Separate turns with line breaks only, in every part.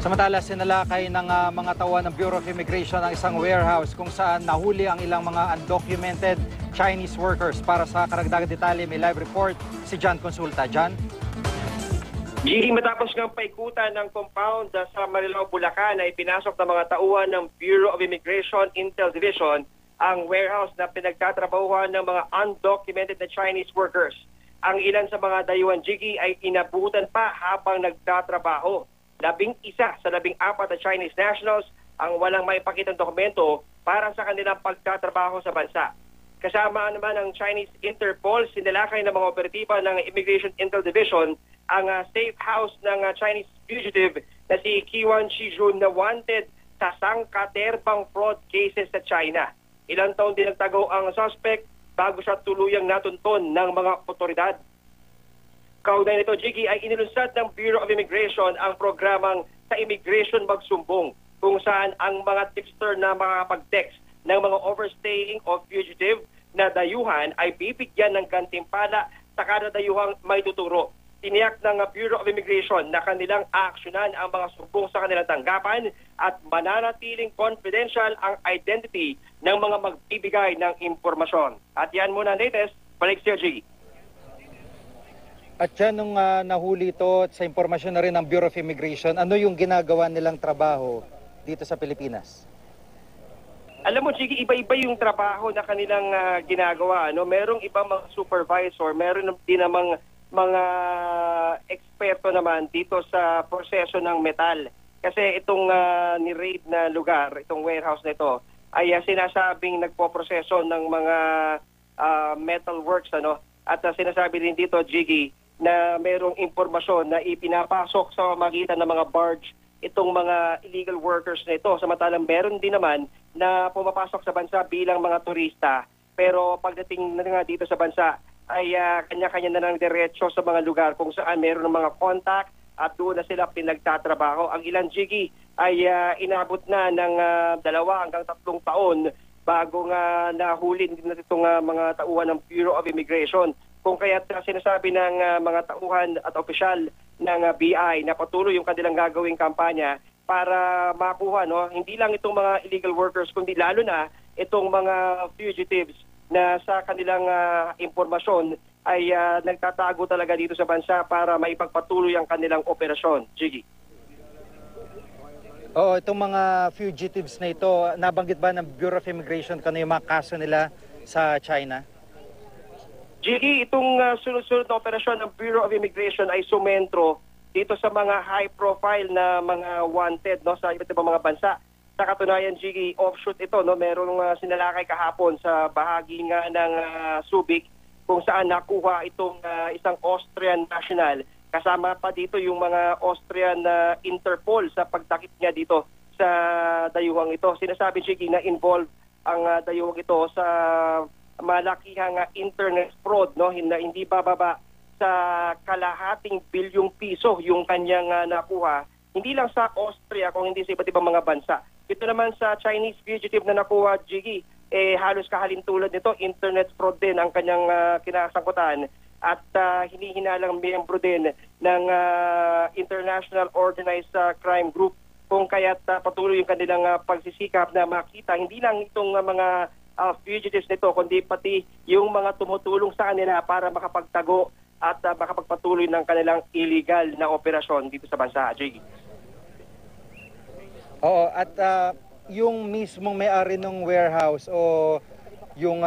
Samantala, sinalakay ng mga tauhan ng Bureau of Immigration ang isang warehouse kung saan nahuli ang ilang mga undocumented Chinese workers. Para sa karagdagang detalye, may live report si John Consulta. John?
Matapos ng paikutan ng compound sa Marilao, Bulacan ay pinasok ng mga tauhan ng Bureau of Immigration Intel Division ang warehouse na pinagtatrabahuhan ng mga undocumented na Chinese workers. Ang ilan sa mga dayuhan, Jiggy, ay inabutan pa habang nagtatrabaho. 11 sa 14 na Chinese nationals ang walang maipakitang dokumento para sa kanilang pagtatrabaho sa bansa. Kasama naman ang Chinese Interpol, sinilakay ng mga operatiba ng Immigration Intel Division ang safe house ng Chinese fugitive na si Kiwan Shijun na wanted sa sangkaterbang fraud cases sa China. Ilang taon din nagtago ang suspect bago siya tuluyang natunton ng mga otoridad. Kaugnay nito, Jiggy, ay inilunsad ng Bureau of Immigration ang programang sa Immigration Magsumbong, kung saan ang mga tipster na makakapag-text ng mga overstaying o fugitive na dayuhan ay bibigyan ng gantimpala sa kada dayuhang may tuturo. Tiniyak ng Bureau of Immigration na kanilang aaksyonan ang mga sumbong sa kanilang tanggapan at mananatiling confidential ang identity ng mga magbibigay ng impormasyon. At yan muna, latest. Balik sa Jiggy.
At yan nung nahuli ito sa impormasyon na rin ng Bureau of Immigration, ano yung ginagawa nilang trabaho dito sa Pilipinas?
Alam mo, Jiggy, iba-iba yung trabaho na kanilang ginagawa. No? Merong ibang mga supervisor, meron din namang mga eksperto naman dito sa proseso ng metal. Kasi itong ni-raid na lugar, itong warehouse na ito, ay sinasabing nagpo-proseso ng mga metal works. Ano? At sinasabi din dito, Jiggy, na mayroong impormasyon na ipinapasok sa magitan ng mga barge itong mga illegal workers na ito. Samantalang meron din naman na pumapasok sa bansa bilang mga turista. Pero pagdating na nga dito sa bansa ay kanya-kanya na lang diretso sa mga lugar kung saan meron ng mga contact at doon na sila pinagtatrabaho. Ang ilang, Jiggy, ay inabot na ng 2 hanggang 3 taon bago nga nahuli na itong mga tauhan ng Bureau of Immigration. Kung kaya't sinasabi ng mga tauhan at opisyal ng BI na patuloy yung kanilang gagawing kampanya para makuha, no, hindi lang itong mga illegal workers kundi lalo na itong mga fugitives na sa kanilang impormasyon ay nagtatago talaga dito sa bansa para maipagpatuloy ang kanilang operasyon. Jiggy.
Oo, itong mga fugitives na ito, nabanggit ba ng Bureau of Immigration kung ano yung mga kaso nila sa China?
Jiggy, itong sunod-sunod na operasyon ng Bureau of Immigration ay sumentro dito sa mga high-profile na mga wanted, no, sa iba't ibang mga bansa. Sa katunayan, Jiggy, offshoot ito. No, merong sinalakay kahapon sa bahagi nga ng Subic kung saan nakuha itong isang Austrian national. Kasama pa dito yung mga Austrian Interpol sa pagtakip niya dito sa dayuhang ito. Sinasabi, Jiggy, na involved ang dayuhang ito sa malakihang internet fraud, no, na hindi bababa sa kalahating bilyong piso yung kanyang nakuha. Hindi lang sa Austria kung hindi sa iba't ibang mga bansa. Ito naman sa Chinese fugitive na nakuha, Jiggy, halos kahalintulad nito, internet fraud din ang kanyang kinasangkutan at hinihinalang miyembro din ng International Organized Crime Group kung kaya't patuloy yung kanilang pagsisikap na makita hindi lang itong mga fugitives nito, kundi pati yung mga tumutulong sa kanila para makapagtago at makapagpatuloy ng kanilang illegal na operasyon dito sa bansa, Jiggy.
Oo, at yung mismong may-ari ng warehouse o yung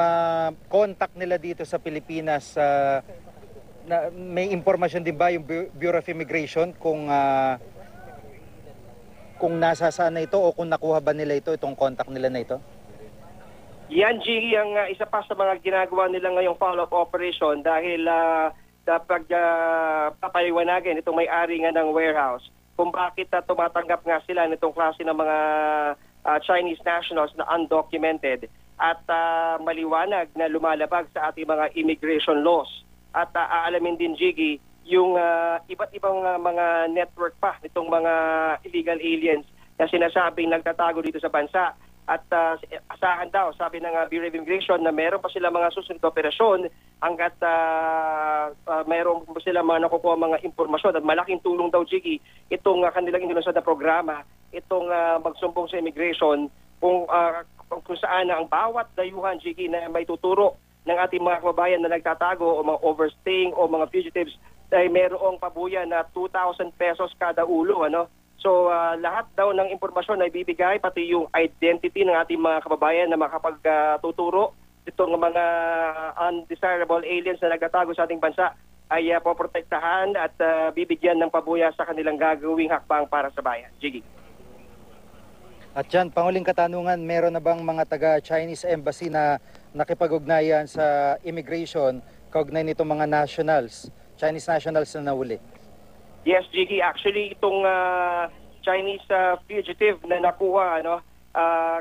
contact nila dito sa Pilipinas, na, may impormasyon din ba yung Bureau of Immigration kung nasasaan na ito o kung nakuha ba nila itong contact nila na ito?
Yan, Jiggy, ang isa pa sa mga ginagawa nila ngayong follow-up operation dahil dapat papaliwanagin itong may-ari nga ng warehouse kung bakit tumatanggap nga sila nitong klase ng mga Chinese nationals na undocumented at maliwanag na lumalabag sa ating mga immigration laws. At aalamin din, Jiggy, yung iba't ibang mga network pa nitong mga illegal aliens na sinasabing nagtatago dito sa bansa. At asahan daw, sabi ng Bureau of Immigration, na meron pa sila mga susunod na operasyon hanggat mayroon po sila mga nakukuha mga impormasyon. At malaking tulong daw, Jiggy, itong kanilang inilunsad na programa, itong magsumbong sa immigration, kung saan ang bawat dayuhan, Jiggy, na may tuturo ng ating mga kababayan na nagtatago o mga overstaying o mga fugitives ay mayroong pabuya na 2,000 pesos kada ulo. So lahat daw ng impormasyon na ibibigay, pati yung identity ng ating mga kababayan na makapagtuturo itong mga undesirable aliens na nagtatago sa ating bansa ay poprotektahan at bibigyan ng pabuya sa kanilang gagawing hakbang para sa bayan. Jiggy.
At yan, panguling katanungan, meron na bang mga taga-Chinese embassy na nakipag-ugnayan sa immigration kaugnay nitong mga nationals, Chinese nationals na nahuli?
Yes, Jiggy. Actually, itong Chinese fugitive na nakuha,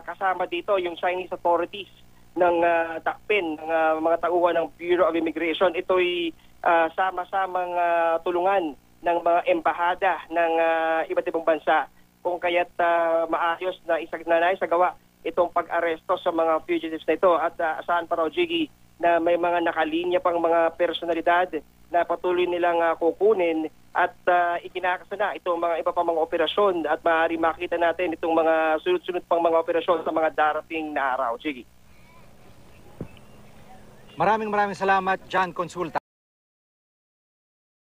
kasama dito yung Chinese authorities ng takpin ng mga tauhan ng Bureau of Immigration. Ito'y sama-samang tulungan ng mga embahada ng iba't ibang bansa kung kaya't maayos na isagawa itong pag-aresto sa mga fugitives na ito. At asahan pa raw, Jiggy, na may mga nakalinya pang mga personalidad na patuloy nilang kukunin at ikinakasa na itong mga iba pang mga operasyon at maaari makita natin itong mga sunod-sunod pang mga operasyon sa mga darating na araw. Jiggy.
Maraming salamat, John Consulta.